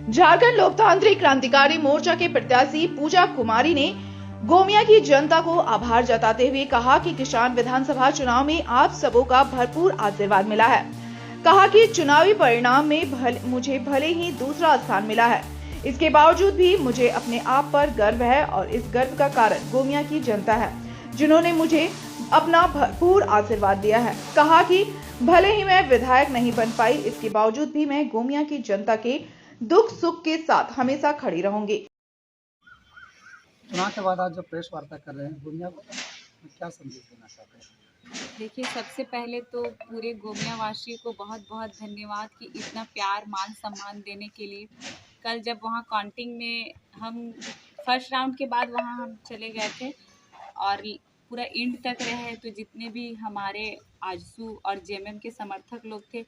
झारखंड लोकतांत्रिक क्रांतिकारी मोर्चा के प्रत्याशी पूजा कुमारी ने गोमिया की जनता को आभार जताते हुए कहा कि किसान विधानसभा चुनाव में आप सबों का भरपूर आशीर्वाद मिला है। कहा कि चुनावी परिणाम में मुझे भले ही दूसरा स्थान मिला है, इसके बावजूद भी मुझे अपने आप पर गर्व है और इस गर्व का कारण गोमिया की जनता है, जिन्होंने मुझे अपना भरपूर आशीर्वाद दिया है। कहा कि भले ही मैं विधायक नहीं बन पाई, इसके बावजूद भी मैं गोमिया की जनता के दुख सुख के साथ हमेशा खड़ी रहूंगी। चुनाव के बाद आज जो प्रेस वार्ता कर रहे हैं, गोमिया को क्या संदेश देना चाहते हैं? देखिए, सबसे पहले तो पूरे गोमिया वासियों को बहुत बहुत धन्यवाद कि इतना प्यार मान सम्मान देने के लिए। कल जब वहाँ काउंटिंग में हम फर्स्ट राउंड के बाद वहाँ हम चले गए थे और पूरा एंड तक रहे, तो जितने भी हमारे आजसू और जेएमएम के समर्थक लोग थे,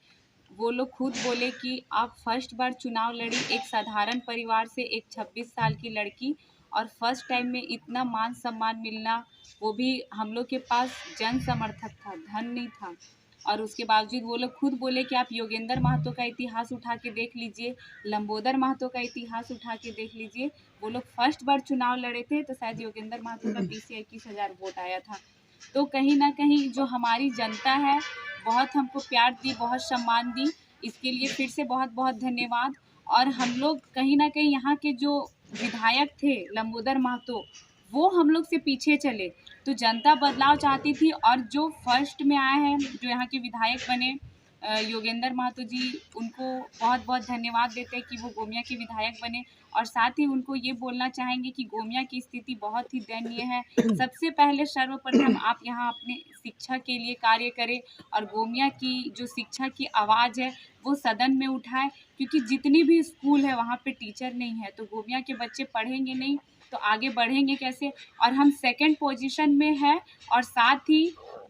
वो लोग खुद बोले कि आप फर्स्ट बार चुनाव लड़ी, एक साधारण परिवार से, एक 26 साल की लड़की, और फर्स्ट टाइम में इतना मान सम्मान मिलना, वो भी हम लोग के पास जन समर्थक था, धन नहीं था। और उसके बावजूद वो लोग खुद बोले कि आप योगेंद्र महतो का इतिहास उठा के देख लीजिए, लंबोदर महतो का इतिहास उठा के देख लीजिए। वो लोग फर्स्ट बार चुनाव लड़े थे तो शायद योगेंद्र महतो का 20 या 21 हज़ार वोट आया था। तो कहीं ना कहीं जो हमारी जनता है बहुत हमको प्यार दी, बहुत सम्मान दी, इसके लिए फिर से बहुत बहुत धन्यवाद। और हम लोग कहीं ना कहीं यहाँ के जो विधायक थे लंबोदर महतो, वो हम लोग से पीछे चले, तो जनता बदलाव चाहती थी। और जो फर्स्ट में आए हैं, जो यहाँ के विधायक बने योगेंद्र महतो जी, उनको बहुत बहुत धन्यवाद देते हैं कि वो गोमिया के विधायक बने। और साथ ही उनको ये बोलना चाहेंगे कि गोमिया की स्थिति बहुत ही दयनीय है। सबसे पहले सर्वप्रथम आप यहाँ अपने शिक्षा के लिए कार्य करें और गोमिया की जो शिक्षा की आवाज़ है वो सदन में उठाए, क्योंकि जितनी भी स्कूल है वहाँ पे टीचर नहीं है, तो गोमिया के बच्चे पढ़ेंगे नहीं तो आगे बढ़ेंगे कैसे। और हम सेकंड पोजीशन में हैं और साथ ही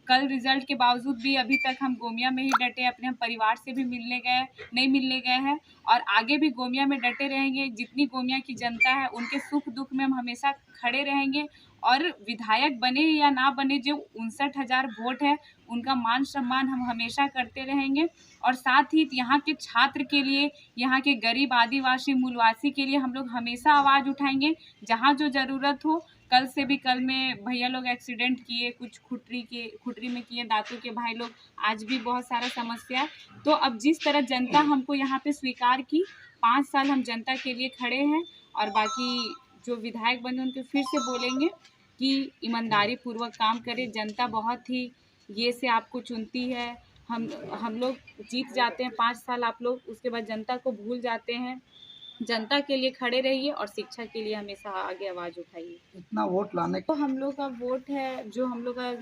कल रिजल्ट के बावजूद भी अभी तक हम गोमिया में ही डटे, अपने हम परिवार से भी नहीं मिलने गए हैं और आगे भी गोमिया में डटे रहेंगे। जितनी गोमिया की जनता है उनके सुख दुख में हम हमेशा खड़े रहेंगे और विधायक बने या ना बने, जो 59,000 वोट है उनका मान सम्मान हम हमेशा करते रहेंगे। और साथ ही यहाँ के छात्र के लिए, यहाँ के गरीब आदिवासी मूलवासी के लिए हम लोग हमेशा आवाज़ उठाएंगे जहाँ जो ज़रूरत हो। कल में भैया लोग एक्सीडेंट किए, कुछ खुटरी में किए, दांतों के भाई लोग, आज भी बहुत सारा समस्या। तो अब जिस तरह जनता हमको यहाँ पे स्वीकार की, 5 साल हम जनता के लिए खड़े हैं। और बाकी जो विधायक बने उनके फिर से बोलेंगे कि ईमानदारी पूर्वक काम करें। जनता बहुत ही ये से आपको चुनती है। हम लोग जीत जाते हैं 5 साल, आप लोग उसके बाद जनता को भूल जाते हैं। जनता के लिए खड़े रहिए और शिक्षा के लिए हमेशा आगे आवाज़ उठाइए। इतना वोट लाने तो हम लोग का वोट है, जो हम लोग का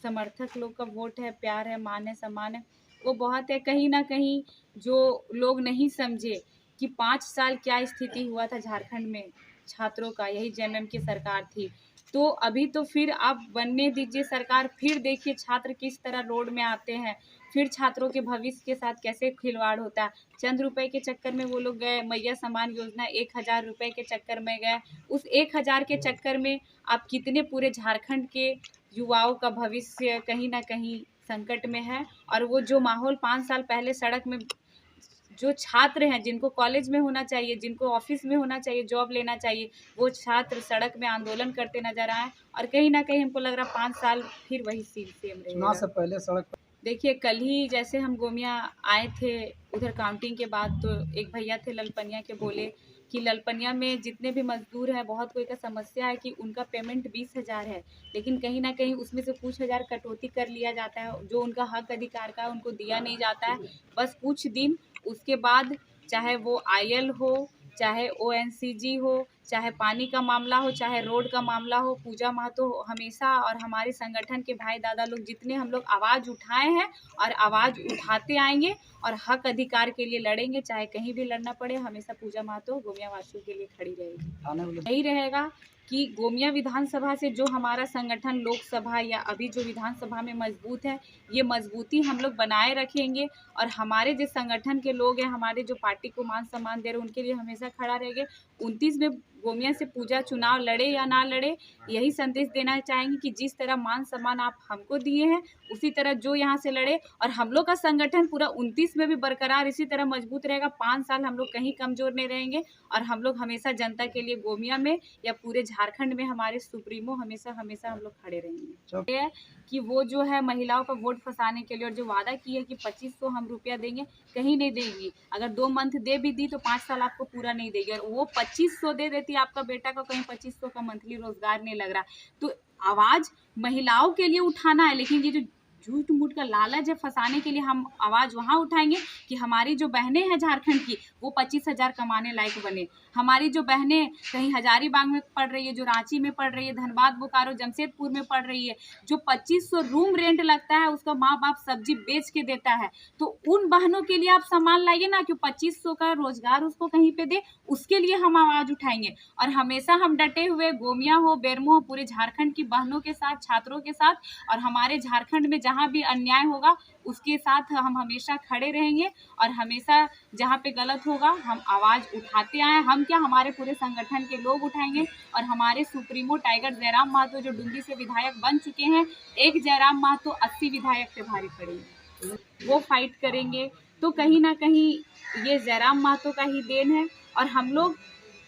समर्थक लोग का वोट है, प्यार है, मान है, सम्मान है, वो बहुत है। कहीं ना कहीं जो लोग नहीं समझे कि 5 साल क्या स्थिति हुआ था झारखंड में छात्रों का, यही जेएमएम की सरकार थी। तो अभी तो फिर आप बनने दीजिए सरकार, फिर देखिए छात्र किस तरह रोड में आते हैं, फिर छात्रों के भविष्य के साथ कैसे खिलवाड़ होता है। चंद रुपए के चक्कर में वो लोग गए, मैया सम्मान योजना 1,000 रुपए के चक्कर में गए, उस 1,000 के चक्कर में आप कितने पूरे झारखंड के युवाओं का भविष्य कहीं ना कहीं संकट में है। और वो जो माहौल 5 साल पहले सड़क में जो छात्र हैं, जिनको कॉलेज में होना चाहिए, जिनको ऑफिस में होना चाहिए, जॉब लेना चाहिए, वो छात्र सड़क में आंदोलन करते नजर आए। और कहीं ना कहीं हमको लग रहा 5 साल फिर वही सेम रहेगा। चुनाव से पहले सड़क पर देखिए, कल ही जैसे हम गोमिया आए थे उधर काउंटिंग के बाद, तो एक भैया थे ललपनिया के, बोले कि ललपनिया में जितने भी मजदूर हैं, बहुत कोई का समस्या है कि उनका पेमेंट 20,000 है, लेकिन कहीं ना कहीं उसमें से कुछ हज़ार कटौती कर लिया जाता है, जो उनका हक अधिकार का उनको दिया नहीं जाता है, बस कुछ दिन। उसके बाद चाहे वो आईएल हो, चाहे ओएनजीसी हो, चाहे पानी का मामला हो, चाहे रोड का मामला हो, पूजा महतो हमेशा और हमारे संगठन के भाई दादा लोग जितने हम लोग आवाज़ उठाए हैं और आवाज़ उठाते आएंगे और हक अधिकार के लिए लड़ेंगे, चाहे कहीं भी लड़ना पड़े। हमेशा पूजा महतो गोमिया वासियों के लिए खड़ी रहेगी। यही रहेगा कि गोमिया विधानसभा से जो हमारा संगठन लोकसभा या अभी जो विधानसभा में मजबूत है, ये मजबूती हम लोग बनाए रखेंगे। और हमारे जो संगठन के लोग हैं, हमारे जो पार्टी को मान सम्मान दे रहे हैं, उनके लिए हमेशा खड़ा रहेंगे। 29 में गोमिया से पूजा चुनाव लड़े या ना लड़े, यही संदेश देना चाहेंगे कि जिस तरह मान सम्मान आप हमको दिए हैं उसी तरह जो यहाँ से लड़े। और हम लोग का संगठन पूरा 29 में भी बरकरार इसी तरह मजबूत रहेगा। 5 साल हम लोग कहीं कमजोर नहीं रहेंगे और हम लोग हमेशा जनता के लिए गोमिया में या पूरे झारखंड में हमारे सुप्रीमो हमेशा हमेशा हम लोग खड़े रहेंगे। ये है कि वो जो है महिलाओं का वोट फंसाने के लिए और जो वादा की है कि 2500 हम रुपया देंगे, कहीं नहीं देगी। अगर 2 मंथ दे भी दी तो 5 साल आपको पूरा नहीं देगी। और वो 2500 दे देती आपका बेटा को, कहीं 2500 का मंथली रोजगार नहीं लग रहा। तो आवाज महिलाओं के लिए उठाना है, लेकिन ये जो झूठ मूठ का लालच है फंसाने के लिए, हम आवाज़ वहाँ उठाएंगे कि हमारी जो बहनें हैं झारखंड की वो 25,000 कमाने लायक बने। हमारी जो बहनें कहीं हजारीबाग में पढ़ रही है, जो रांची में पढ़ रही है, धनबाद बोकारो जमशेदपुर में पढ़ रही है, जो 2500 रूम रेंट लगता है उसका माँ बाप सब्जी बेच के देता है, तो उन बहनों के लिए आप सामान लाइए ना कि 2500 का रोजगार उसको कहीं पे दे। उसके लिए हम आवाज़ उठाएंगे और हमेशा हम डटे हुए गोमिया हो, बेरमो हो, पूरे झारखंड की बहनों के साथ, छात्रों के साथ और हमारे झारखंड में जहाँ भी अन्याय होगा उसके साथ हम हमेशा खड़े रहेंगे। और हमेशा जहाँ पे गलत होगा हम आवाज़ उठाते आए। हम क्या, हमारे पूरे संगठन के लोग उठाएंगे। और हमारे सुप्रीमो टाइगर जयराम महतो जो डुंडी से विधायक बन चुके हैं, एक जयराम महतो 80 विधायक पे भारी पड़ेंगे, वो फाइट करेंगे। तो कहीं ना कहीं ये जयराम महतो का ही देन है। और हम लोग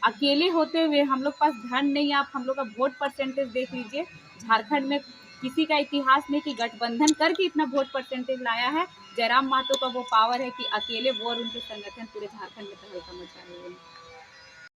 अकेले होते हुए, हम लोग पास धन नहीं, आप हम लोग का वोट परसेंटेज देख लीजिए। झारखंड में किसी का इतिहास नहीं कि गठबंधन करके इतना वोट परसेंटेज लाया है। जयराम महतो का वो पावर है कि अकेले वो और उनके संगठन पूरे झारखंड में तहलका मचा रहे हैं।